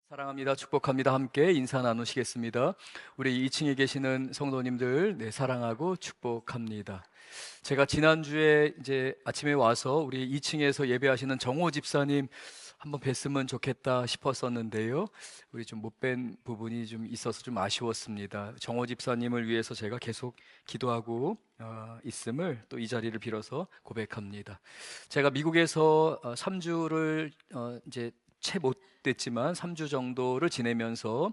사랑합니다. 축복합니다. 함께 인사 나누시겠습니다. 우리 2층에 계시는 성도님들, 사랑하고 축복합니다. 제가 지난주에 이제 아침에 와서 우리 2층에서 예배하시는 정호 집사님 한번 뵀으면 좋겠다 싶었었는데요. 우리 좀 못 뵌 부분이 좀 있어서 좀 아쉬웠습니다. 정호 집사님을 위해서 제가 계속 기도하고 있음을 또 이 자리를 빌어서 고백합니다. 제가 미국에서 3주를 이제 채 못 됐지만 3주 정도를 지내면서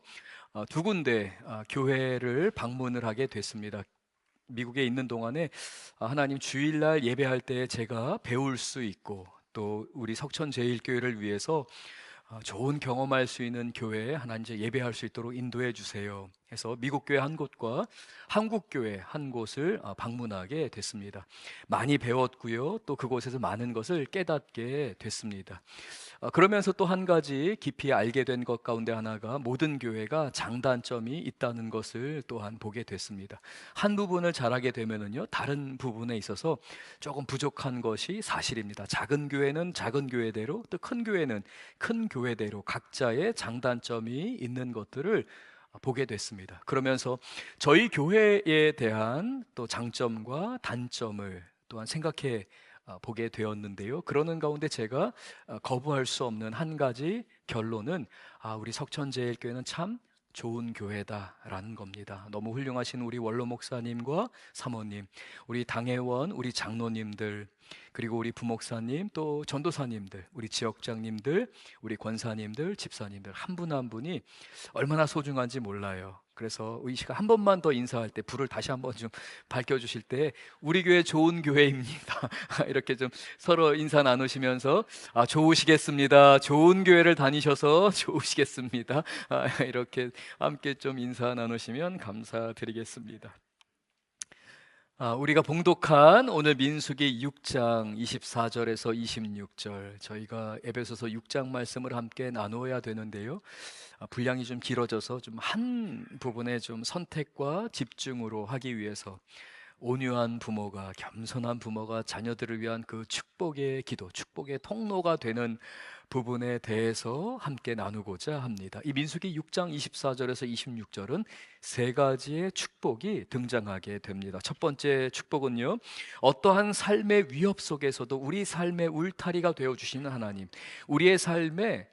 두 군데 교회를 방문을 하게 됐습니다. 미국에 있는 동안에 하나님 주일날 예배할 때 제가 배울 수 있고 또 우리 석천제일교회를 위해서 좋은 경험할 수 있는 교회에 하나님 이제 예배할 수 있도록 인도해 주세요 해서 미국 교회 한 곳과 한국 교회 한 곳을 방문하게 됐습니다. 많이 배웠고요. 또 그곳에서 많은 것을 깨닫게 됐습니다. 그러면서 또 한 가지 깊이 알게 된 것 가운데 하나가 모든 교회가 장단점이 있다는 것을 또한 보게 됐습니다. 한 부분을 잘하게 되면은요, 다른 부분에 있어서 조금 부족한 것이 사실입니다. 작은 교회는 작은 교회대로, 또 큰 교회는 큰 교회대로 각자의 장단점이 있는 것들을 보게 됐습니다. 그러면서 저희 교회에 대한 또 장점과 단점을 또한 생각해 보게 되었는데요. 그러는 가운데 제가 거부할 수 없는 한 가지 결론은 우리 석천제일교회는 참 좋은 교회다라는 겁니다. 너무 훌륭하신 우리 원로 목사님과 사모님, 우리 당회원, 우리 장로님들, 그리고 우리 부목사님, 또 전도사님들, 우리 지역장님들, 우리 권사님들, 집사님들 한 분 한 분이 얼마나 소중한지 몰라요. 그래서 이 시간 한 번만 더 인사할 때 불을 다시 한번 좀 밝혀주실 때 우리 교회 좋은 교회입니다. 이렇게 좀 서로 인사 나누시면서 좋으시겠습니다. 좋은 교회를 다니셔서 좋으시겠습니다. 이렇게 함께 좀 인사 나누시면 감사드리겠습니다. 우리가 봉독한 오늘 민수기 6장 24절에서 26절 저희가 에베소서 6장 말씀을 함께 나누어야 되는데요. 분량이 좀 길어져서 좀 한 부분에 좀 선택과 집중으로 하기 위해서 온유한 부모가 겸손한 부모가 자녀들을 위한 그 축복의 기도, 축복의 통로가 되는 부분에 대해서 함께 나누고자 합니다. 이 민수기 6장 24절에서 26절은 세 가지의 축복이 등장하게 됩니다. 첫 번째 축복은요, 어떠한 삶의 위협 속에서도 우리 삶의 울타리가 되어 주시는 하나님, 우리의 삶에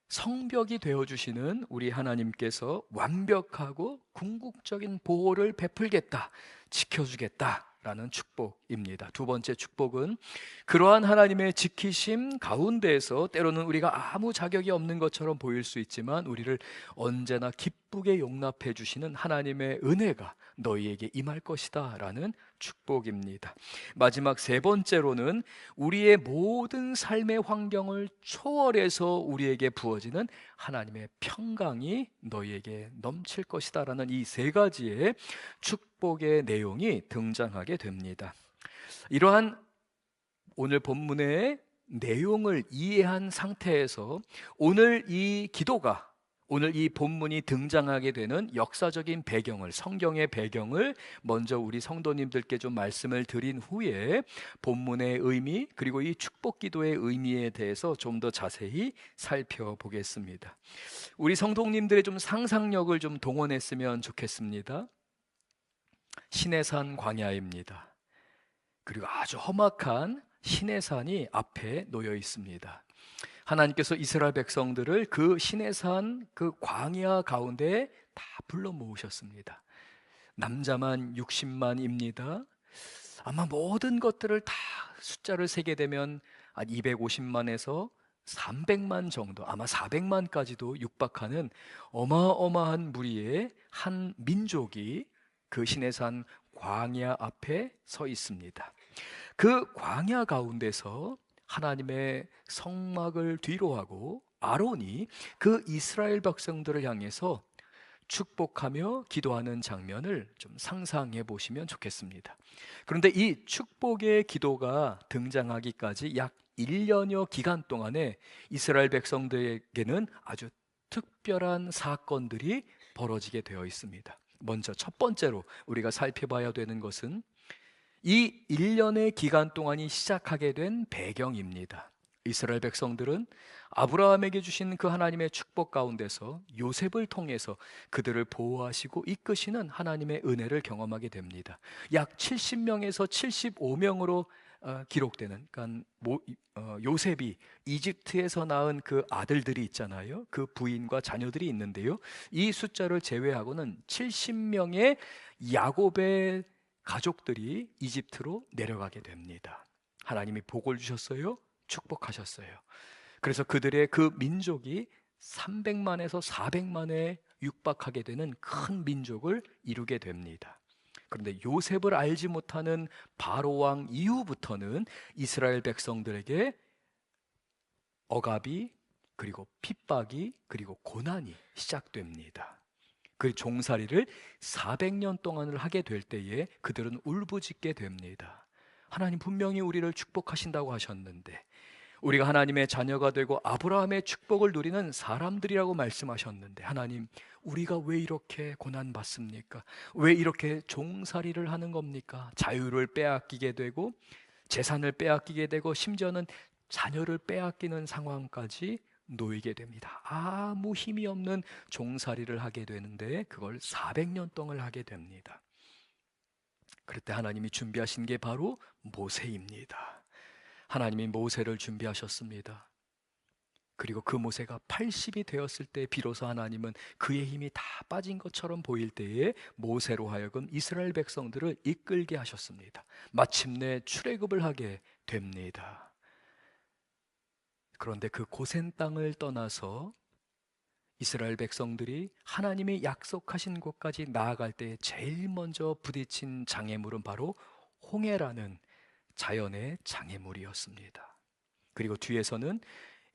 성벽이 되어주시는 우리 하나님께서 완벽하고 궁극적인 보호를 베풀겠다, 지켜주겠다 라는 축복입니다. 두 번째 축복은 그러한 하나님의 지키심 가운데에서 때로는 우리가 아무 자격이 없는 것처럼 보일 수 있지만 우리를 언제나 기쁘게 용납해 주시는 하나님의 은혜가 너희에게 임할 것이다 라는 축복입니다. 마지막 세 번째로는 우리의 모든 삶의 환경을 초월해서 우리에게 부어지는 하나님의 평강이 너희에게 넘칠 것이다 라는 이 세 가지의 축복의 내용이 등장하게 됩니다. 이러한 오늘 본문의 내용을 이해한 상태에서 오늘 이 기도가 오늘 이 본문이 등장하게 되는 역사적인 배경을, 성경의 배경을 먼저 우리 성도님들께 좀 말씀을 드린 후에 본문의 의미 그리고 이 축복 기도의 의미에 대해서 좀 더 자세히 살펴보겠습니다. 우리 성도님들의 좀 상상력을 좀 동원했으면 좋겠습니다. 시내산 광야입니다. 그리고 아주 험악한 시내산이 앞에 놓여 있습니다. 하나님께서 이스라엘 백성들을 그 시내산 그 광야 가운데 다 불러 모으셨습니다. 남자만 60만입니다. 아마 모든 것들을 다 숫자를 세게 되면 250만에서 300만 정도, 아마 400만까지도 육박하는 어마어마한 무리의 한 민족이 그 시내산 광야 앞에 서 있습니다. 그 광야 가운데서 하나님의 성막을 뒤로하고 아론이 그 이스라엘 백성들을 향해서 축복하며 기도하는 장면을 좀 상상해 보시면 좋겠습니다. 그런데 이 축복의 기도가 등장하기까지 약 1년여 기간 동안에 이스라엘 백성들에게는 아주 특별한 사건들이 벌어지게 되어 있습니다. 먼저 첫 번째로 우리가 살펴봐야 되는 것은 이 1년의 기간 동안이 시작하게 된 배경입니다. 이스라엘 백성들은 아브라함에게 주신 그 하나님의 축복 가운데서 요셉을 통해서 그들을 보호하시고 이끄시는 하나님의 은혜를 경험하게 됩니다. 약 70명에서 75명으로 기록되는, 그러니까 요셉이 이집트에서 낳은 그 아들들이 있잖아요. 그 부인과 자녀들이 있는데요. 이 숫자를 제외하고는 70명의 야곱의 가족들이 이집트로 내려가게 됩니다. 하나님이 복을 주셨어요. 축복하셨어요. 그래서 그들의 그 민족이 300만에서 400만에 육박하게 되는 큰 민족을 이루게 됩니다. 그런데 요셉을 알지 못하는 바로 왕 이후부터는 이스라엘 백성들에게 억압이, 그리고 핍박이, 그리고 고난이 시작됩니다. 그 종살이를 400년 동안을 하게 될 때에 그들은 울부짖게 됩니다. 하나님 분명히 우리를 축복하신다고 하셨는데, 우리가 하나님의 자녀가 되고 아브라함의 축복을 누리는 사람들이라고 말씀하셨는데, 하나님, 우리가 왜 이렇게 고난받습니까? 왜 이렇게 종살이를 하는 겁니까? 자유를 빼앗기게 되고 재산을 빼앗기게 되고 심지어는 자녀를 빼앗기는 상황까지 놓이게 됩니다. 아무 힘이 없는 종살이를 하게 되는데 그걸 400년 동안 하게 됩니다. 그럴 때 하나님이 준비하신 게 바로 모세입니다. 하나님이 모세를 준비하셨습니다. 그리고 그 모세가 80이 되었을 때 비로소 하나님은 그의 힘이 다 빠진 것처럼 보일 때에 모세로 하여금 이스라엘 백성들을 이끌게 하셨습니다. 마침내 출애굽을 하게 됩니다. 그런데 그 고센 땅을 떠나서 이스라엘 백성들이 하나님이 약속하신 곳까지 나아갈 때 제일 먼저 부딪힌 장애물은 바로 홍해라는 자연의 장애물이었습니다. 그리고 뒤에서는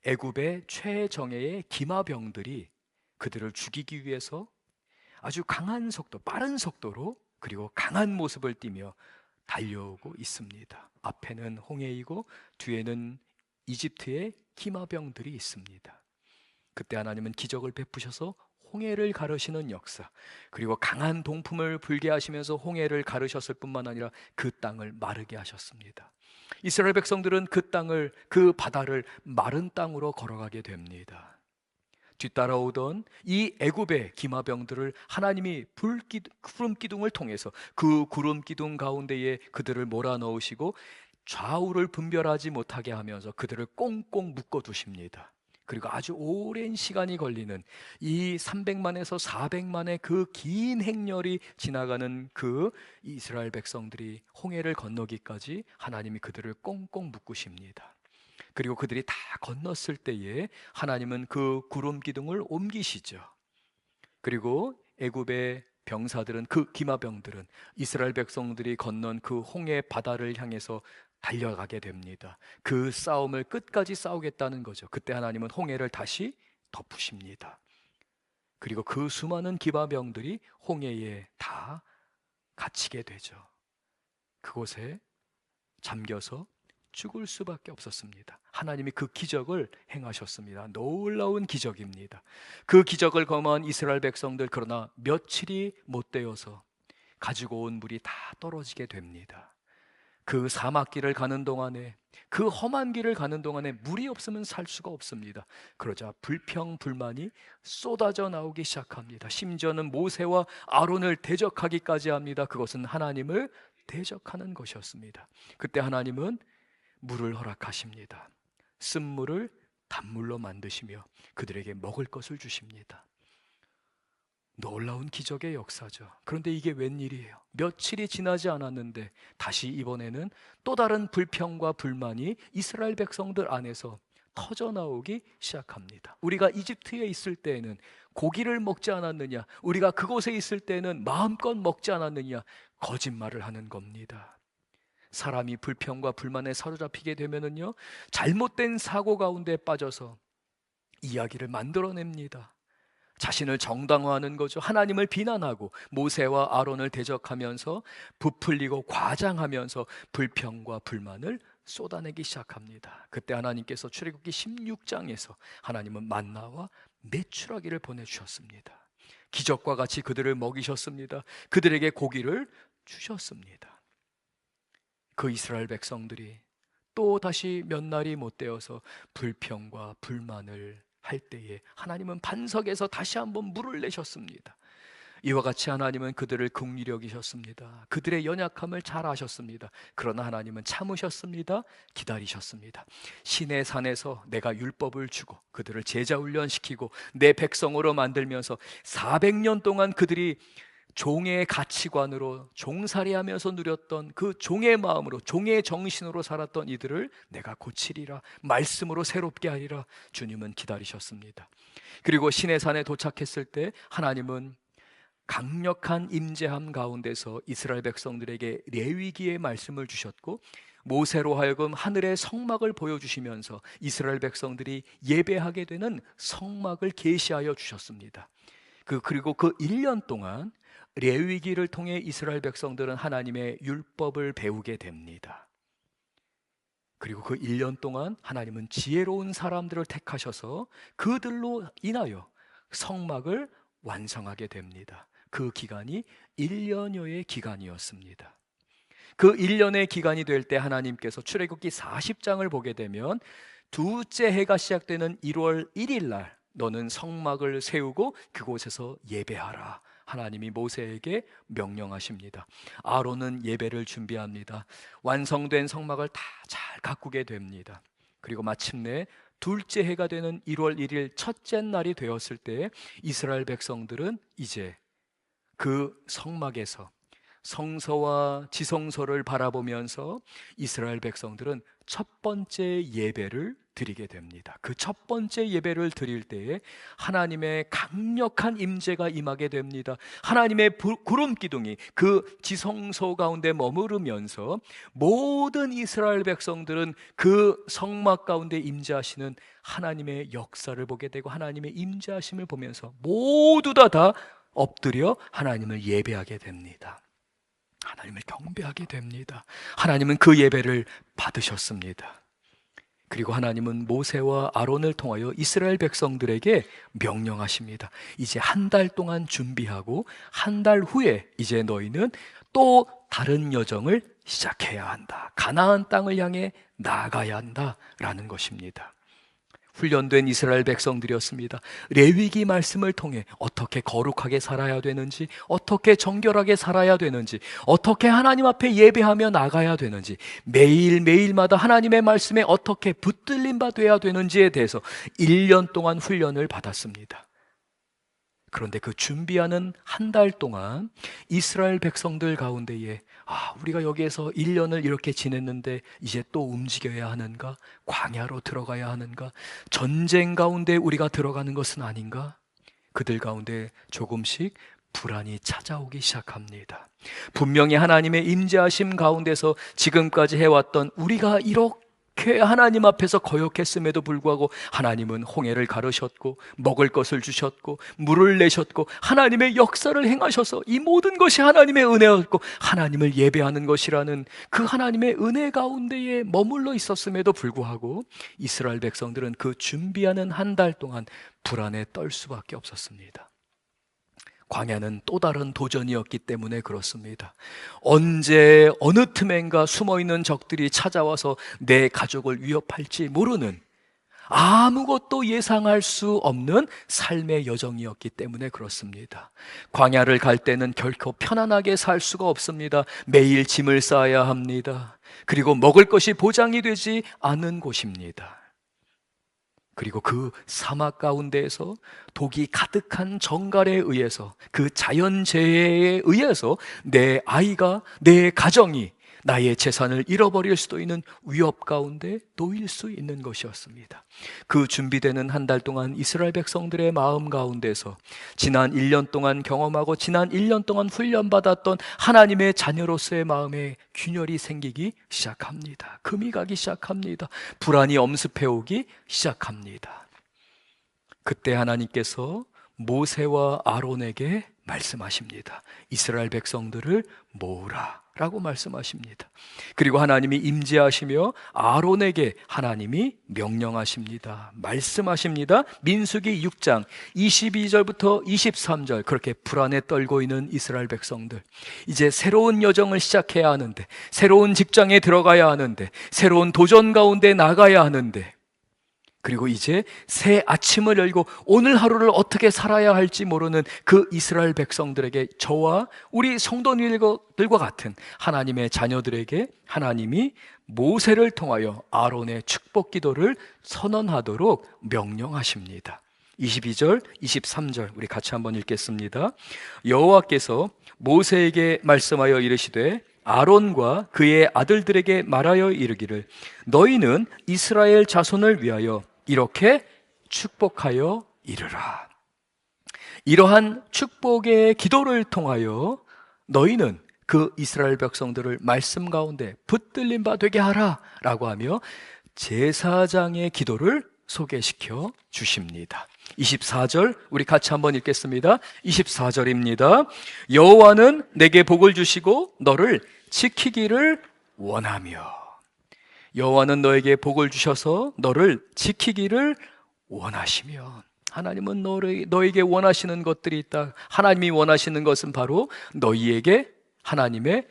애굽의 최정예의 기마병들이 그들을 죽이기 위해서 아주 강한 속도, 빠른 속도로, 그리고 강한 모습을 띠며 달려오고 있습니다. 앞에는 홍해이고 뒤에는 이집트의 기마병들이 있습니다. 그때 하나님은 기적을 베푸셔서 홍해를 가르시는 역사, 그리고 강한 동풍을 불게 하시면서 홍해를 가르셨을 뿐만 아니라 그 땅을 마르게 하셨습니다. 이스라엘 백성들은 그 땅을, 그 바다를 마른 땅으로 걸어가게 됩니다. 뒤따라오던 이 애굽의 기마병들을 하나님이 구름 기둥을 통해서 그 구름 기둥 가운데에 그들을 몰아넣으시고 좌우를 분별하지 못하게 하면서 그들을 꽁꽁 묶어 두십니다. 그리고 아주 오랜 시간이 걸리는 이 300만에서 400만의 그 긴 행렬이 지나가는 그 이스라엘 백성들이 홍해를 건너기까지 하나님이 그들을 꽁꽁 묶으십니다. 그리고 그들이 다 건넜을 때에 하나님은 그 구름 기둥을 옮기시죠. 그리고 애굽의 병사들은, 그 기마병들은 이스라엘 백성들이 건넌 그 홍해 바다를 향해서 달려가게 됩니다. 그 싸움을 끝까지 싸우겠다는 거죠. 그때 하나님은 홍해를 다시 덮으십니다. 그리고 그 수많은 기마병들이 홍해에 다 갇히게 되죠. 그곳에 잠겨서 죽을 수밖에 없었습니다. 하나님이 그 기적을 행하셨습니다. 놀라운 기적입니다. 그 기적을 경험한 이스라엘 백성들, 그러나 며칠이 못 되어서 가지고 온 물이 다 떨어지게 됩니다. 그 사막길을 가는 동안에, 그 험한 길을 가는 동안에 물이 없으면 살 수가 없습니다. 그러자 불평불만이 쏟아져 나오기 시작합니다. 심지어는 모세와 아론을 대적하기까지 합니다. 그것은 하나님을 대적하는 것이었습니다. 그때 하나님은 물을 허락하십니다. 쓴물을 단물로 만드시며 그들에게 먹을 것을 주십니다. 놀라운 기적의 역사죠. 그런데 이게 웬일이에요? 며칠이 지나지 않았는데 다시 이번에는 또 다른 불평과 불만이 이스라엘 백성들 안에서 터져나오기 시작합니다. 우리가 이집트에 있을 때에는 고기를 먹지 않았느냐? 우리가 그곳에 있을 때는 마음껏 먹지 않았느냐? 거짓말을 하는 겁니다. 사람이 불평과 불만에 사로잡히게 되면은요, 잘못된 사고 가운데 빠져서 이야기를 만들어냅니다. 자신을 정당화하는 거죠. 하나님을 비난하고 모세와 아론을 대적하면서 부풀리고 과장하면서 불평과 불만을 쏟아내기 시작합니다. 그때 하나님께서 출애굽기 16장에서 하나님은 만나와 메추라기를 보내주셨습니다. 기적과 같이 그들을 먹이셨습니다. 그들에게 고기를 주셨습니다. 그 이스라엘 백성들이 또 다시 몇 날이 못 되어서 불평과 불만을 할 때에 하나님은 반석에서 다시 한번 물을 내셨습니다. 이와 같이 하나님은 그들을 긍휼히 여기셨습니다. 그들의 연약함을 잘 아셨습니다. 그러나 하나님은 참으셨습니다. 기다리셨습니다. 시내 산에서 내가 율법을 주고 그들을 제자 훈련시키고 내 백성으로 만들면서 400년 동안 그들이 종의 가치관으로 종살이하면서 누렸던 그 종의 마음으로, 종의 정신으로 살았던 이들을 내가 고치리라, 말씀으로 새롭게 하리라. 주님은 기다리셨습니다. 그리고 시내산에 도착했을 때 하나님은 강력한 임재함 가운데서 이스라엘 백성들에게 레위기의 말씀을 주셨고, 모세로 하여금 하늘의 성막을 보여주시면서 이스라엘 백성들이 예배하게 되는 성막을 계시하여 주셨습니다. 그리고 그 1년 동안 레위기를 통해 이스라엘 백성들은 하나님의 율법을 배우게 됩니다. 그리고 그 1년 동안 하나님은 지혜로운 사람들을 택하셔서 그들로 인하여 성막을 완성하게 됩니다. 그 기간이 1년여의 기간이었습니다. 그 1년의 기간이 될 때 하나님께서 출애굽기 40장을 보게 되면 두째 해가 시작되는 1월 1일 날 너는 성막을 세우고 그곳에서 예배하라. 하나님이 모세에게 명령하십니다. 아론은 예배를 준비합니다. 완성된 성막을 다 잘 가꾸게 됩니다. 그리고 마침내 둘째 해가 되는 1월 1일 첫째 날이 되었을 때 이스라엘 백성들은 이제 그 성막에서 성서와 지성소를 바라보면서 이스라엘 백성들은 첫 번째 예배를 드리게 됩니다. 그 첫 번째 예배를 드릴 때에 하나님의 강력한 임재가 임하게 됩니다. 하나님의 구름 기둥이 그 지성소 가운데 머무르면서 모든 이스라엘 백성들은 그 성막 가운데 임재하시는 하나님의 역사를 보게 되고 하나님의 임재하심을 보면서 모두 다 엎드려 하나님을 예배하게 됩니다. 하나님을 경배하게 됩니다. 하나님은 그 예배를 받으셨습니다. 그리고 하나님은 모세와 아론을 통하여 이스라엘 백성들에게 명령하십니다. 이제 한 달 동안 준비하고 한 달 후에 이제 너희는 또 다른 여정을 시작해야 한다. 가나안 땅을 향해 나아가야 한다라는 것입니다. 훈련된 이스라엘 백성들이었습니다. 레위기 말씀을 통해 어떻게 거룩하게 살아야 되는지, 어떻게 정결하게 살아야 되는지, 어떻게 하나님 앞에 예배하며 나가야 되는지, 매일매일마다 하나님의 말씀에 어떻게 붙들림 받아야 되는지에 대해서 1년 동안 훈련을 받았습니다. 그런데 그 준비하는 한 달 동안 이스라엘 백성들 가운데에 우리가 여기에서 1년을 이렇게 지냈는데 이제 또 움직여야 하는가? 광야로 들어가야 하는가? 전쟁 가운데 우리가 들어가는 것은 아닌가? 그들 가운데 조금씩 불안이 찾아오기 시작합니다. 분명히 하나님의 임재하심 가운데서 지금까지 해왔던 우리가 이렇게 하나님 앞에서 거역했음에도 불구하고 하나님은 홍해를 가르셨고 먹을 것을 주셨고 물을 내셨고 하나님의 역사를 행하셔서 이 모든 것이 하나님의 은혜였고 하나님을 예배하는 것이라는 그 하나님의 은혜 가운데에 머물러 있었음에도 불구하고 이스라엘 백성들은 그 준비하는 한 달 동안 불안에 떨 수밖에 없었습니다. 광야는 또 다른 도전이었기 때문에 그렇습니다. 언제 어느 틈엔가 숨어있는 적들이 찾아와서 내 가족을 위협할지 모르는 아무것도 예상할 수 없는 삶의 여정이었기 때문에 그렇습니다. 광야를 갈 때는 결코 편안하게 살 수가 없습니다. 매일 짐을 쌓아야 합니다. 그리고 먹을 것이 보장이 되지 않은 곳입니다. 그리고 그 사막 가운데에서 독이 가득한 정갈에 의해서 그 자연재해에 의해서 내 아이가, 내 가정이 나의 재산을 잃어버릴 수도 있는 위협 가운데 놓일 수 있는 것이었습니다. 그 준비되는 한 달 동안 이스라엘 백성들의 마음 가운데서 지난 1년 동안 경험하고 지난 1년 동안 훈련받았던 하나님의 자녀로서의 마음에 균열이 생기기 시작합니다. 금이 가기 시작합니다. 불안이 엄습해오기 시작합니다. 그때 하나님께서 모세와 아론에게 말씀하십니다. 이스라엘 백성들을 모으라 라고 말씀하십니다. 그리고 하나님이 임재하시며 아론에게 하나님이 명령하십니다. 말씀하십니다. 민수기 6장 22절부터 23절, 그렇게 불안에 떨고 있는 이스라엘 백성들, 이제 새로운 여정을 시작해야 하는데, 새로운 직장에 들어가야 하는데, 새로운 도전 가운데 나가야 하는데, 그리고 이제 새 아침을 열고 오늘 하루를 어떻게 살아야 할지 모르는 그 이스라엘 백성들에게, 저와 우리 성도님들과 같은 하나님의 자녀들에게 하나님이 모세를 통하여 아론의 축복 기도를 선언하도록 명령하십니다. 22절, 23절 우리 같이 한번 읽겠습니다. 여호와께서 모세에게 말씀하여 이르시되 아론과 그의 아들들에게 말하여 이르기를, 너희는 이스라엘 자손을 위하여 이렇게 축복하여 이르라. 이러한 축복의 기도를 통하여 너희는 그 이스라엘 백성들을 말씀 가운데 붙들린 바 되게 하라 라고 하며 제사장의 기도를 소개시켜 주십니다. 24절 우리 같이 한번 읽겠습니다. 24절입니다. 여호와는 내게 복을 주시고 너를 지키기를 원하며, 여호와는 너에게 복을 주셔서 너를 지키기를 원하시며, 하나님은 너에게 원하시는 것들이 있다. 하나님이 원하시는 것은 바로 너희에게 하나님의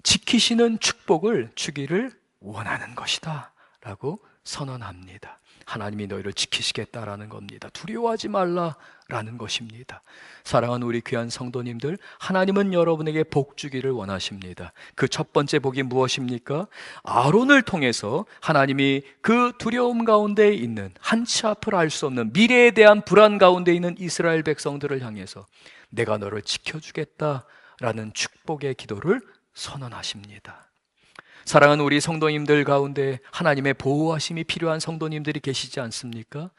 지키시는 축복을 주기를 원하는 것이다 라고 선언합니다. 하나님이 너희를 지키시겠다라는 겁니다. 두려워하지 말라라는 것입니다. 사랑하는 우리 귀한 성도님들, 하나님은 여러분에게 복 주기를 원하십니다. 그 첫 번째 복이 무엇입니까? 아론을 통해서 하나님이 그 두려움 가운데 있는, 한치 앞을 알 수 없는 미래에 대한 불안 가운데 있는 이스라엘 백성들을 향해서 내가 너를 지켜주겠다라는 축복의 기도를 선언하십니다. 사랑하는 우리 성도님들 가운데 하나님의 보호하심이 필요한 성도님들이 계시지 않습니까?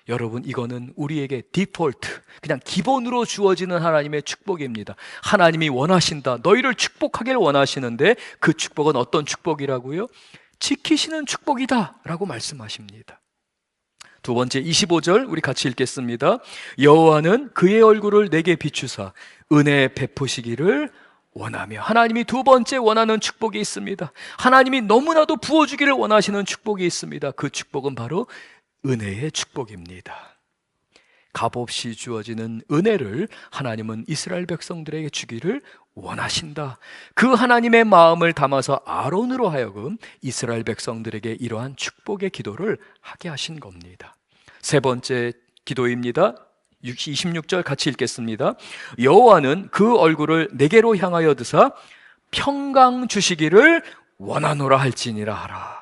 여러분, 이거는 우리에게 디폴트, 그냥 기본으로 주어지는 하나님의 축복입니다. 하나님이 원하신다, 너희를 축복하길 원하시는데 그 축복은 어떤 축복이라고요? 지키시는 축복이다 라고 말씀하십니다. 두 번째 25절 우리 같이 읽겠습니다. 여호와는 그의 얼굴을 내게 비추사 은혜 베푸시기를 원하며, 하나님이 두 번째 원하는 축복이 있습니다. 하나님이 너무나도 부어주기를 원하시는 축복이 있습니다. 그 축복은 바로 은혜의 축복입니다. 값없이 주어지는 은혜를 하나님은 이스라엘 백성들에게 주기를 원하신다. 그 하나님의 마음을 담아서 아론으로 하여금 이스라엘 백성들에게 이러한 축복의 기도를 하게 하신 겁니다. 세 번째 기도입니다. 26절 같이 읽겠습니다. 여호와는 그 얼굴을 내게로 향하여 드사 평강 주시기를 원하노라 할지니라 하라.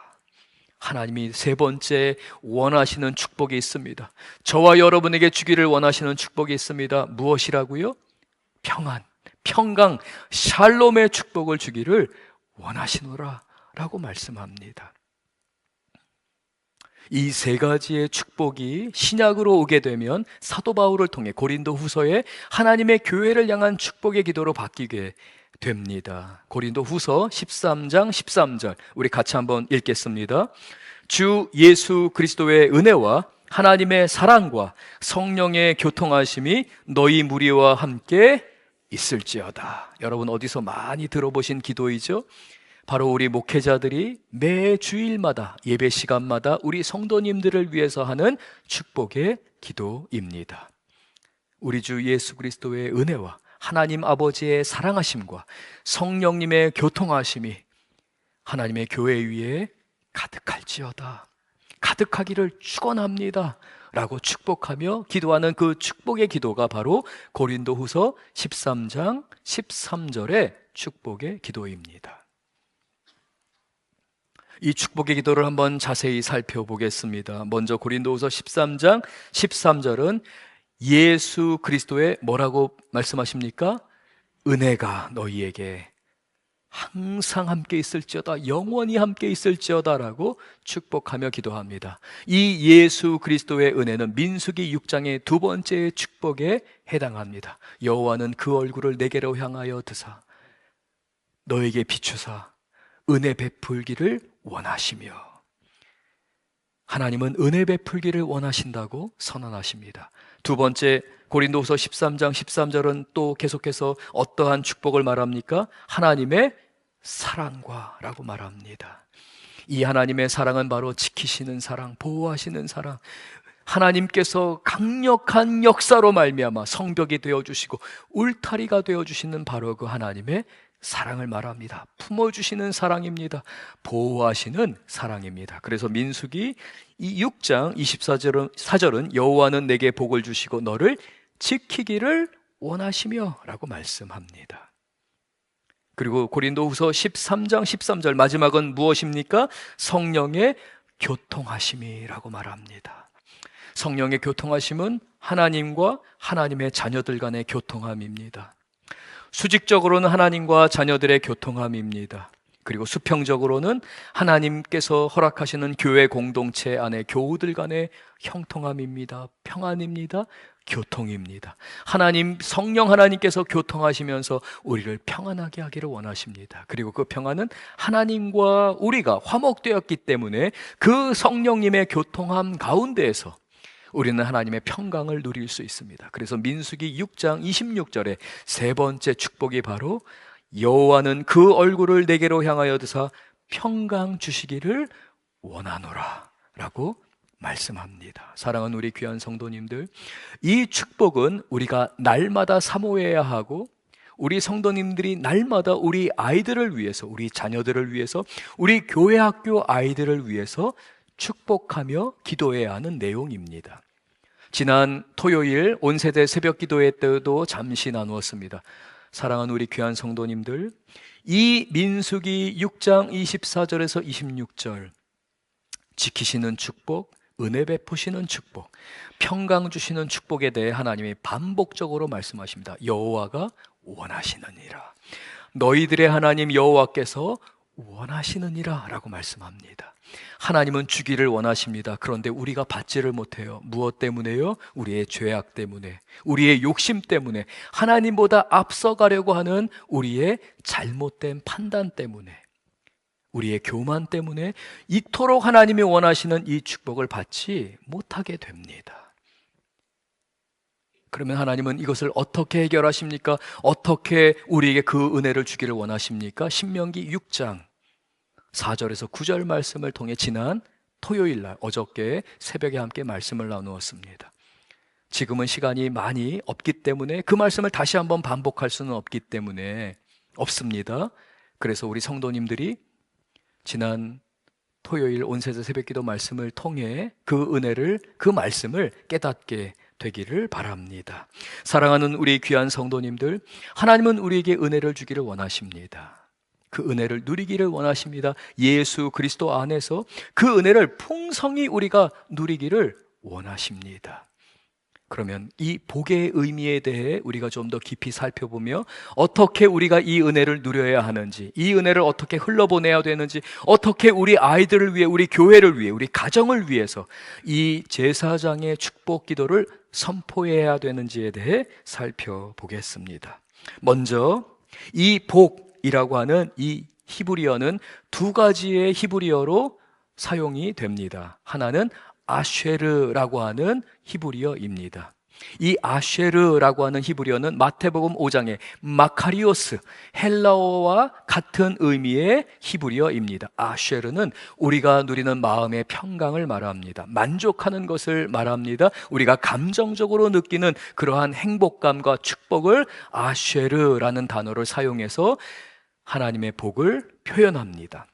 하나님이 세 번째 원하시는 축복이 있습니다. 저와 여러분에게 주기를 원하시는 축복이 있습니다. 무엇이라고요? 평안, 평강, 샬롬의 축복을 주기를 원하시노라 라고 말씀합니다. 이 세 가지의 축복이 신약으로 오게 되면 사도 바울을 통해 고린도 후서에 하나님의 교회를 향한 축복의 기도로 바뀌게 됩니다. 고린도 후서 13장 13절 우리 같이 한번 읽겠습니다. 주 예수 그리스도의 은혜와 하나님의 사랑과 성령의 교통하심이 너희 무리와 함께 있을지어다. 여러분, 어디서 많이 들어보신 기도이죠? 바로 우리 목회자들이 매 주일마다 예배 시간마다 우리 성도님들을 위해서 하는 축복의 기도입니다. 우리 주 예수 그리스도의 은혜와 하나님 아버지의 사랑하심과 성령님의 교통하심이 하나님의 교회 위에 가득할지어다. 가득하기를 축원합니다 라고 축복하며 기도하는 그 축복의 기도가 바로 고린도후서 13장 13절의 축복의 기도입니다. 이 축복의 기도를 한번 자세히 살펴보겠습니다. 먼저 고린도후서 13장 13절은 예수 그리스도의 뭐라고 말씀하십니까? 은혜가 너희에게 항상 함께 있을지어다, 영원히 함께 있을지어다 라고 축복하며 기도합니다. 이 예수 그리스도의 은혜는 민수기 6장의 두 번째 축복에 해당합니다. 여호와는 그 얼굴을 내게로 향하여 드사 너에게 비추사 은혜 베풀기를 원하시며, 하나님은 은혜 베풀기를 원하신다고 선언하십니다. 두 번째 고린도후서 13장 13절은 또 계속해서 어떠한 축복을 말합니까? 하나님의 사랑과 라고 말합니다. 이 하나님의 사랑은 바로 지키시는 사랑, 보호하시는 사랑, 하나님께서 강력한 역사로 말미암아 성벽이 되어주시고 울타리가 되어주시는 바로 그 하나님의 사랑을 말합니다. 품어주시는 사랑입니다. 보호하시는 사랑입니다. 그래서 민수기 6장 24절은 여호와는 내게 복을 주시고 너를 지키기를 원하시며 라고 말씀합니다. 그리고 고린도후서 13장 13절 마지막은 무엇입니까? 성령의 교통하심이라고 말합니다. 성령의 교통하심은 하나님과 하나님의 자녀들 간의 교통함입니다. 수직적으로는 하나님과 자녀들의 교통함입니다. 그리고 수평적으로는 하나님께서 허락하시는 교회 공동체 안에 교우들 간의 형통함입니다. 평안입니다. 교통입니다. 하나님, 성령 하나님께서 교통하시면서 우리를 평안하게 하기를 원하십니다. 그리고 그 평안은 하나님과 우리가 화목되었기 때문에 그 성령님의 교통함 가운데에서 우리는 하나님의 평강을 누릴 수 있습니다. 그래서 민수기 6장 26절에 세 번째 축복이 바로 여호와는 그 얼굴을 내게로 향하여 드사 평강 주시기를 원하노라 라고 말씀합니다. 사랑하는 우리 귀한 성도님들, 이 축복은 우리가 날마다 사모해야 하고 우리 성도님들이 날마다 우리 아이들을 위해서, 우리 자녀들을 위해서, 우리 교회 학교 아이들을 위해서 축복하며 기도해야 하는 내용입니다. 지난 토요일 온세대 새벽 기도회 때도 잠시 나누었습니다. 사랑하는 우리 귀한 성도님들, 이 민수기 6장 24절에서 26절 지키시는 축복, 은혜 베푸시는 축복, 평강 주시는 축복에 대해 하나님이 반복적으로 말씀하십니다. 여호와가 원하시느니라, 너희들의 하나님 여호와께서 원하시느니라 라고 말씀합니다. 하나님은 주기를 원하십니다. 그런데 우리가 받지를 못해요. 무엇 때문에요? 우리의 죄악 때문에, 우리의 욕심 때문에, 하나님보다 앞서가려고 하는 우리의 잘못된 판단 때문에, 우리의 교만 때문에 이토록 하나님이 원하시는 이 축복을 받지 못하게 됩니다. 그러면 하나님은 이것을 어떻게 해결하십니까? 어떻게 우리에게 그 은혜를 주기를 원하십니까? 신명기 6장 4절에서 9절 말씀을 통해 지난 토요일 날, 어저께 새벽에 함께 말씀을 나누었습니다. 지금은 시간이 많이 없기 때문에 그 말씀을 다시 한번 반복할 수는 없기 때문에 없습니다. 그래서 우리 성도님들이 지난 토요일 온세대 새벽기도 말씀을 통해 그 은혜를, 그 말씀을 깨닫게 되기를 바랍니다. 사랑하는 우리 귀한 성도님들, 하나님은 우리에게 은혜를 주기를 원하십니다. 그 은혜를 누리기를 원하십니다. 예수 그리스도 안에서 그 은혜를 풍성히 우리가 누리기를 원하십니다. 그러면 이 복의 의미에 대해 우리가 좀 더 깊이 살펴보며 어떻게 우리가 이 은혜를 누려야 하는지, 이 은혜를 어떻게 흘러보내야 되는지, 어떻게 우리 아이들을 위해, 우리 교회를 위해, 우리 가정을 위해서 이 제사장의 축복 기도를 선포해야 되는지에 대해 살펴보겠습니다. 먼저 이 복이라고 하는 이 히브리어는 두 가지의 히브리어로 사용이 됩니다. 하나는 아쉐르라고 하는 히브리어입니다. 이 아쉐르라고 하는 히브리어는 마태복음 5장의 마카리오스, 헬라어와 같은 의미의 히브리어입니다. 아쉐르는 우리가 누리는 마음의 평강을 말합니다. 만족하는 것을 말합니다. 우리가 감정적으로 느끼는 그러한 행복감과 축복을 아쉐르라는 단어를 사용해서 하나님의 복을 표현합니다.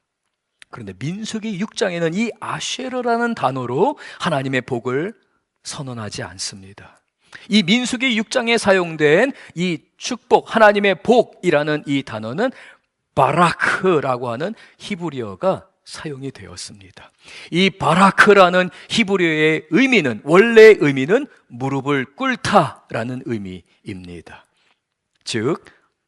그런데 민수기 6장에는 이 아쉐르라는 단어로 하나님의 복을 선언하지 않습니다. 이 민수기 6장에 사용된 이 축복, 하나님의 복이라는 이 단어는 바라크라고 하는 히브리어가 사용이 되었습니다. 이 바라크라는 히브리어의 의미는, 원래의 의미는 무릎을 꿇다라는 의미입니다. 즉,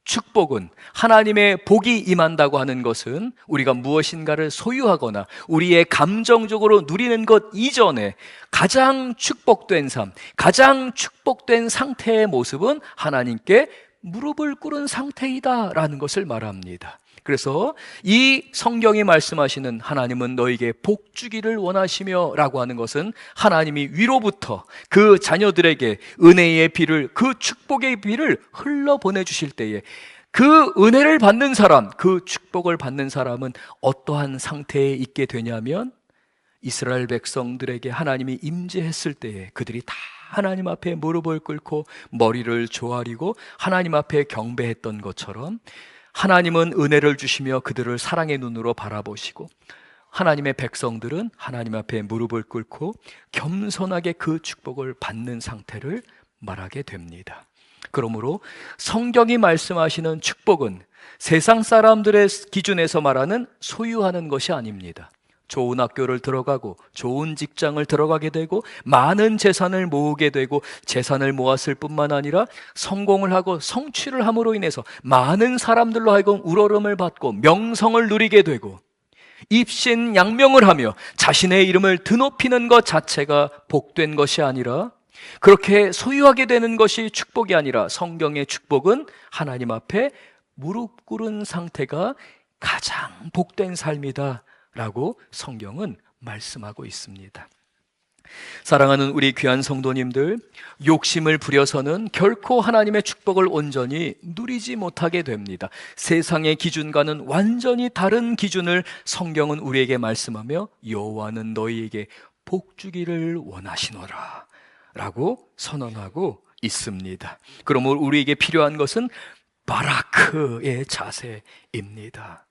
축복은, 하나님의 복이 임한다고 하는 것은 우리가 무엇인가를 소유하거나 우리의 감정적으로 누리는 것 이전에 가장 축복된 삶, 가장 축복된 상태의 모습은 하나님께 무릎을 꿇은 상태이다라는 것을 말합니다. 그래서 이 성경이 말씀하시는 하나님은 너에게 복 주기를 원하시며 라고 하는 것은 하나님이 위로부터 그 자녀들에게 은혜의 비를, 그 축복의 비를 흘러 보내주실 때에 그 은혜를 받는 사람, 그 축복을 받는 사람은 어떠한 상태에 있게 되냐면 이스라엘 백성들에게 하나님이 임재했을 때에 그들이 다 하나님 앞에 무릎을 꿇고 머리를 조아리고 하나님 앞에 경배했던 것처럼 하나님은 은혜를 주시며 그들을 사랑의 눈으로 바라보시고 하나님의 백성들은 하나님 앞에 무릎을 꿇고 겸손하게 그 축복을 받는 상태를 말하게 됩니다. 그러므로 성경이 말씀하시는 축복은 세상 사람들의 기준에서 말하는 소유하는 것이 아닙니다. 좋은 학교를 들어가고 좋은 직장을 들어가게 되고 많은 재산을 모으게 되고 재산을 모았을 뿐만 아니라 성공을 하고 성취를 함으로 인해서 많은 사람들로 하여금 우러름을 받고 명성을 누리게 되고 입신양명을 하며 자신의 이름을 드높이는 것 자체가 복된 것이 아니라, 그렇게 소유하게 되는 것이 축복이 아니라 성경의 축복은 하나님 앞에 무릎 꿇은 상태가 가장 복된 삶이다 라고 성경은 말씀하고 있습니다. 사랑하는 우리 귀한 성도님들, 욕심을 부려서는 결코 하나님의 축복을 온전히 누리지 못하게 됩니다. 세상의 기준과는 완전히 다른 기준을 성경은 우리에게 말씀하며 여호와는 너희에게 복 주기를 원하시노라 라고 선언하고 있습니다. 그러므로 우리에게 필요한 것은 바라크의 자세입니다.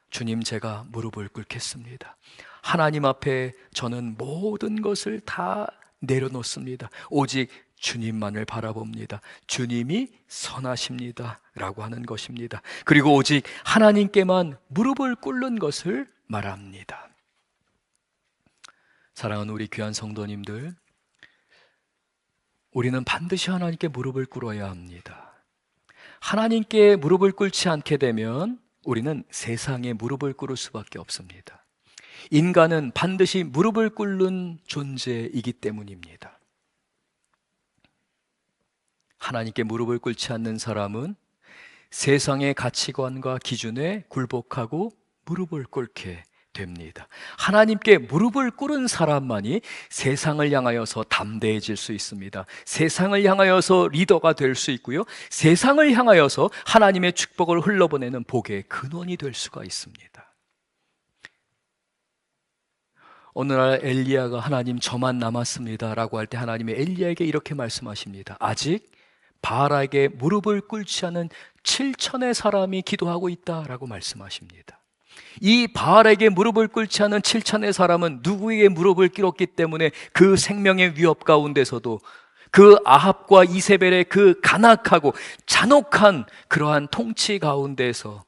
주님, 제가 무릎을 꿇겠습니다. 하나님 앞에 저는 모든 것을 다 내려놓습니다. 오직 주님만을 바라봅니다. 주님이 선하십니다 라고 하는 것입니다. 그리고 오직 하나님께만 무릎을 꿇는 것을 말합니다. 사랑하는 우리 귀한 성도님들, 우리는 반드시 하나님께 무릎을 꿇어야 합니다. 하나님께 무릎을 꿇지 않게 되면 우리는 세상에 무릎을 꿇을 수밖에 없습니다. 인간은 반드시 무릎을 꿇는 존재이기 때문입니다. 하나님께 무릎을 꿇지 않는 사람은 세상의 가치관과 기준에 굴복하고 무릎을 꿇게 됩니다. 하나님께 무릎을 꿇은 사람만이 세상을 향하여서 담대해질 수 있습니다. 세상을 향하여서 리더가 될 수 있고요. 세상을 향하여서 하나님의 축복을 흘러보내는 복의 근원이 될 수가 있습니다. 어느 날 엘리야가 하나님 저만 남았습니다 라고 할 때 하나님이 엘리야에게 이렇게 말씀하십니다. 아직 바알에게 무릎을 꿇지 않은 7천의 사람이 기도하고 있다라고 말씀하십니다. 이 바알에게 무릎을 꿇지 않은 7천의 사람은 누구에게 무릎을 꿇었기 때문에 그 생명의 위협 가운데서도 그 아합과 이세벨의 그 간악하고 잔혹한 그러한 통치 가운데서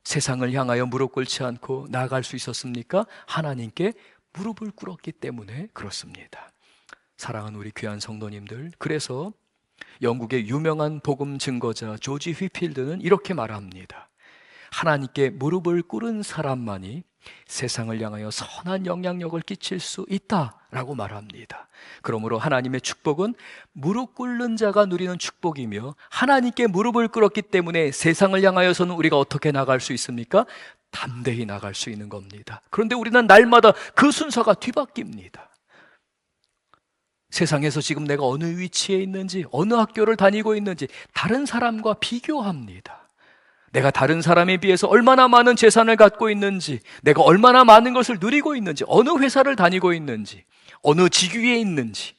세상을 향하여 무릎 꿇지 않고 나아갈 수 있었습니까? 하나님께 무릎을 꿇었기 때문에 그렇습니다. 사랑하는 우리 귀한 성도님들, 그래서 영국의 유명한 복음 증거자 조지 휘필드는 이렇게 말합니다. 하나님께 무릎을 꿇은 사람만이 세상을 향하여 선한 영향력을 끼칠 수 있다라고 말합니다. 그러므로 하나님의 축복은 무릎 꿇는 자가 누리는 축복이며, 하나님께 무릎을 꿇었기 때문에 세상을 향하여서는 우리가 어떻게 나갈 수 있습니까? 담대히 나갈 수 있는 겁니다. 그런데 우리는 날마다 그 순서가 뒤바뀝니다. 세상에서 지금 내가 어느 위치에 있는지, 어느 학교를 다니고 있는지 다른 사람과 비교합니다. 내가 다른 사람에 비해서 얼마나 많은 재산을 갖고 있는지, 내가 얼마나 많은 것을 누리고 있는지, 어느 회사를 다니고 있는지, 어느 직위에 있는지,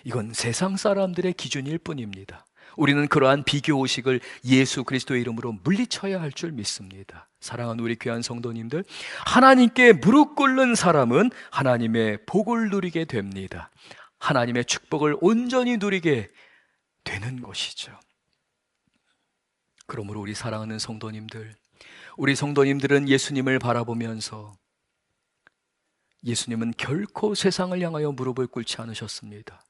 이건 세상 사람들의 기준일 뿐입니다. 우리는 그러한 비교의식을 예수 그리스도의 이름으로 물리쳐야 할 줄 믿습니다. 사랑하는 우리 귀한 성도님들, 하나님께 무릎 꿇는 사람은 하나님의 복을 누리게 됩니다. 하나님의 축복을 온전히 누리게 되는 것이죠. 그러므로 우리 사랑하는 성도님들, 우리 성도님들은 예수님을 바라보면서, 예수님은 결코 세상을 향하여 무릎을 꿇지 않으셨습니다.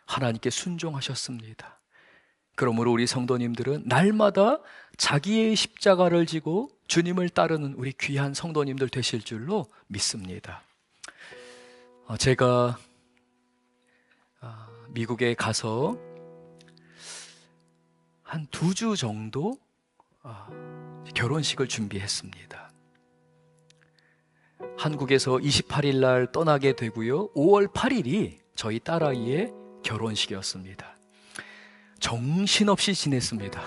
하나님께 순종하셨습니다. 그러므로 우리 성도님들은 날마다 자기의 십자가를 지고 주님을 따르는 우리 귀한 성도님들 되실 줄로 믿습니다. 제가 미국에 가서 한 2주 정도 결혼식을 준비했습니다. 한국에서 28일 날 떠나게 되고요, 5월 8일이 저희 딸아이의 결혼식이었습니다. 정신없이 지냈습니다.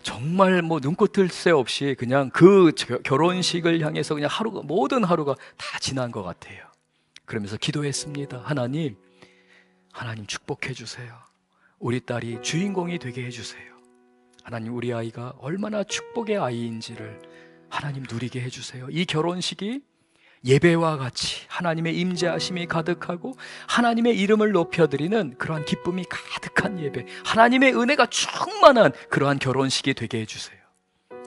정말 눈꽃 뜰 새 없이 그냥 그 결혼식을 향해서 그냥 모든 하루가 다 지난 것 같아요. 그러면서 기도했습니다. 하나님 축복해 주세요. 우리 딸이 주인공이 되게 해주세요. 하나님, 우리 아이가 얼마나 축복의 아이인지를 하나님 누리게 해주세요. 이 결혼식이 예배와 같이 하나님의 임재하심이 가득하고 하나님의 이름을 높여드리는 그러한 기쁨이 가득한 예배, 하나님의 은혜가 충만한 그러한 결혼식이 되게 해주세요.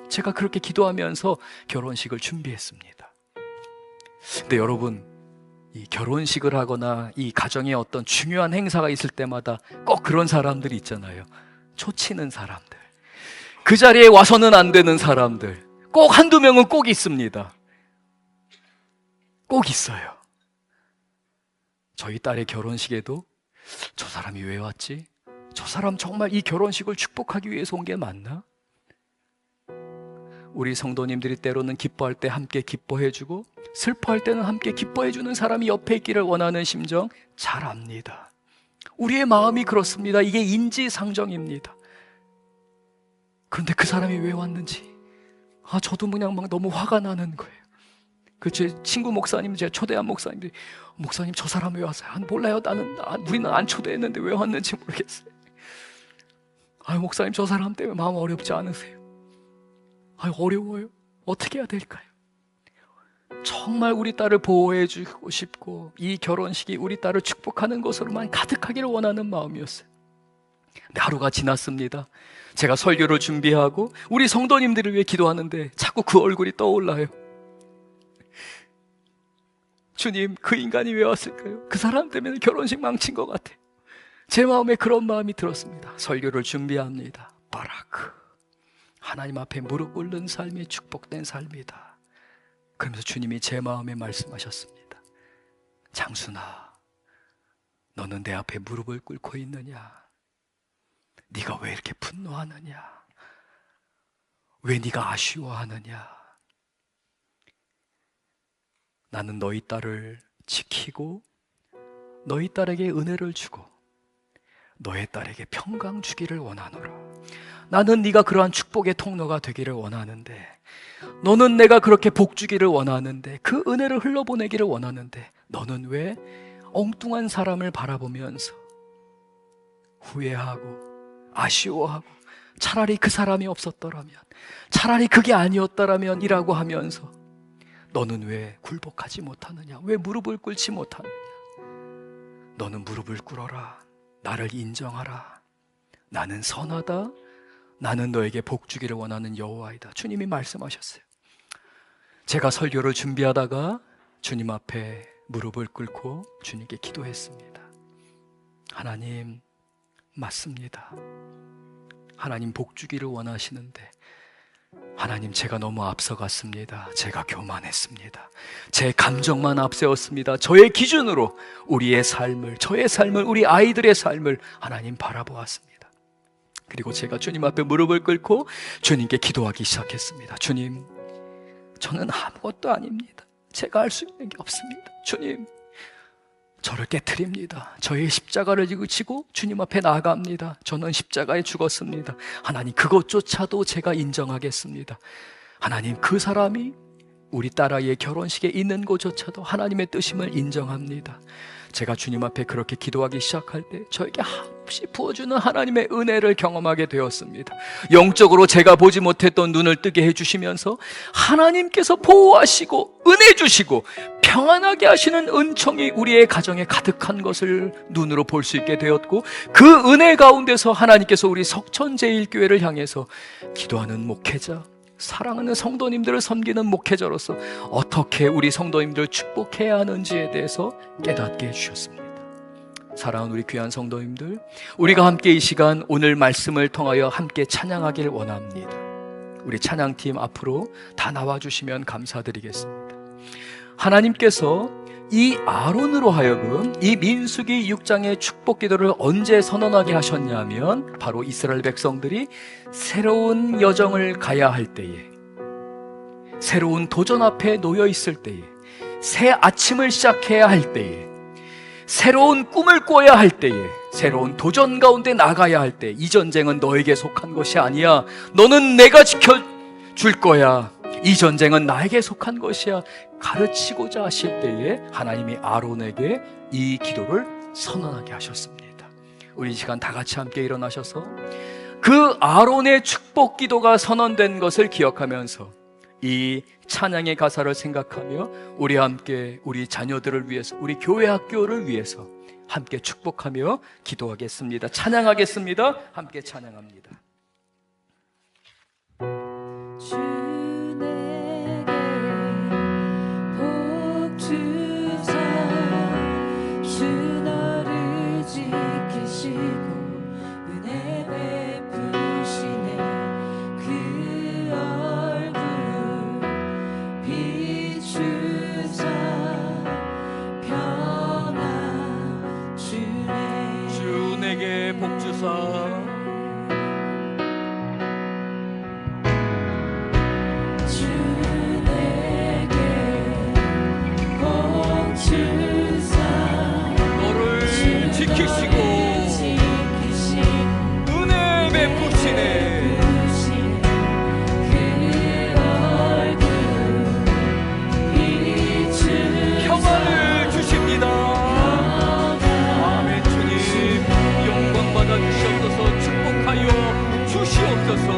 제가 그렇게 기도하면서 결혼식을 준비했습니다. 근데 여러분, 이 결혼식을 하거나 이 가정에 어떤 중요한 행사가 있을 때마다 꼭 그런 사람들이 있잖아요. 초치는 사람들, 그 자리에 와서는 안 되는 사람들, 꼭 한두 명은 꼭 있습니다. 꼭 있어요. 저희 딸의 결혼식에도 저 사람이 왜 왔지? 저 사람 정말 이 결혼식을 축복하기 위해서 온 게 맞나? 우리 성도님들이 때로는 기뻐할 때 함께 기뻐해주고 슬퍼할 때는 함께 기뻐해주는 사람이 옆에 있기를 원하는 심정 잘 압니다. 우리의 마음이 그렇습니다. 이게 인지상정입니다. 그런데 그 사람이 왜 왔는지 저도 그냥 너무 화가 나는 거예요. 제 친구 목사님, 제가 초대한 목사님들이 목사님 저 사람 왜 왔어요? 몰라요. 우리는 안 초대했는데 왜 왔는지 모르겠어요. 목사님 저 사람 때문에 마음 어렵지 않으세요? 어려워요. 어떻게 해야 될까요? 정말 우리 딸을 보호해주고 싶고 이 결혼식이 우리 딸을 축복하는 것으로만 가득하기를 원하는 마음이었어요. 근데 하루가 지났습니다. 제가 설교를 준비하고 우리 성도님들을 위해 기도하는데 자꾸 그 얼굴이 떠올라요. 주님, 그 인간이 왜 왔을까요? 그 사람 때문에 결혼식 망친 것 같아요. 제 마음에 그런 마음이 들었습니다. 설교를 준비합니다. 바라크, 하나님 앞에 무릎 꿇는 삶이 축복된 삶이다. 그러면서 주님이 제 마음에 말씀하셨습니다. 장순아, 너는 내 앞에 무릎을 꿇고 있느냐? 네가 왜 이렇게 분노하느냐? 왜 네가 아쉬워하느냐? 나는 너희 딸을 지키고 너희 딸에게 은혜를 주고 너의 딸에게 평강 주기를 원하노라. 나는 네가 그러한 축복의 통로가 되기를 원하는데, 너는 내가 그렇게 복 주기를 원하는데, 그 은혜를 흘러보내기를 원하는데, 너는 왜 엉뚱한 사람을 바라보면서 후회하고 아쉬워하고 차라리 그 사람이 없었더라면, 차라리 그게 아니었더라면 이라고 하면서 너는 왜 굴복하지 못하느냐? 왜 무릎을 꿇지 못하느냐? 너는 무릎을 꿇어라. 나를 인정하라. 나는 선하다. 나는 너에게 복 주기를 원하는 여호와이다. 주님이 말씀하셨어요. 제가 설교를 준비하다가 주님 앞에 무릎을 꿇고 주님께 기도했습니다. 하나님, 맞습니다. 하나님 복 주기를 원하시는데 하나님, 제가 너무 앞서갔습니다. 제가 교만했습니다. 제 감정만 앞세웠습니다. 저의 기준으로 우리의 삶을, 저의 삶을, 우리 아이들의 삶을 하나님 바라보았습니다. 그리고 제가 주님 앞에 무릎을 꿇고 주님께 기도하기 시작했습니다. 주님, 저는 아무것도 아닙니다. 제가 할 수 있는 게 없습니다. 주님, 저를 깨트립니다. 저의 십자가를 지고 주님 앞에 나아갑니다. 저는 십자가에 죽었습니다. 하나님, 그것조차도 제가 인정하겠습니다. 하나님, 그 사람이 우리 딸아이의 결혼식에 있는 것조차도 하나님의 뜻임을 인정합니다. 제가 주님 앞에 그렇게 기도하기 시작할 때 저에게 한없이 부어주는 하나님의 은혜를 경험하게 되었습니다. 영적으로 제가 보지 못했던 눈을 뜨게 해주시면서 하나님께서 보호하시고 은혜 주시고 평안하게 하시는 은총이 우리의 가정에 가득한 것을 눈으로 볼 수 있게 되었고, 그 은혜 가운데서 하나님께서 우리 석천제일교회를 향해서 기도하는 목회자, 사랑하는 성도님들을 섬기는 목회자로서 어떻게 우리 성도님들을 축복해야 하는지에 대해서 깨닫게 해주셨습니다. 사랑하는 우리 귀한 성도님들, 우리가 함께 이 시간 오늘 말씀을 통하여 함께 찬양하길 원합니다. 우리 찬양팀 앞으로 다 나와주시면 감사드리겠습니다. 하나님께서 이 아론으로 하여금 이 민수기 6장의 축복 기도를 언제 선언하게 하셨냐면 바로 이스라엘 백성들이 새로운 여정을 가야 할 때에, 새로운 도전 앞에 놓여 있을 때에, 새 아침을 시작해야 할 때에, 새로운 꿈을 꿔야 할 때에, 새로운 도전 가운데 나가야 할 때, 이 전쟁은 너에게 속한 것이 아니야. 너는 내가 지켜줄 거야. 이 전쟁은 나에게 속한 것이야. 가르치고자 하실 때에 하나님이 아론에게 이 기도를 선언하게 하셨습니다. 우리 이 시간 다 같이 함께 일어나셔서 그 아론의 축복 기도가 선언된 것을 기억하면서 이 찬양의 가사를 생각하며 우리 함께 우리 자녀들을 위해서, 우리 교회 학교를 위해서 함께 축복하며 기도하겠습니다. 찬양하겠습니다. 함께 찬양합니다. 주 내게 복 주사 주 너를 지키시고 은혜 베푸시네 그 얼굴 비추사 평안 주네 주 내게 복 주사 지키시고 은혜 베푸시네 평안을 주십니다. 아멘. 주님 영광 받아 주시옵소서. 축복하여 주시옵소서.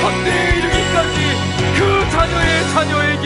선대에 이르기까지 그 자녀의 자녀에게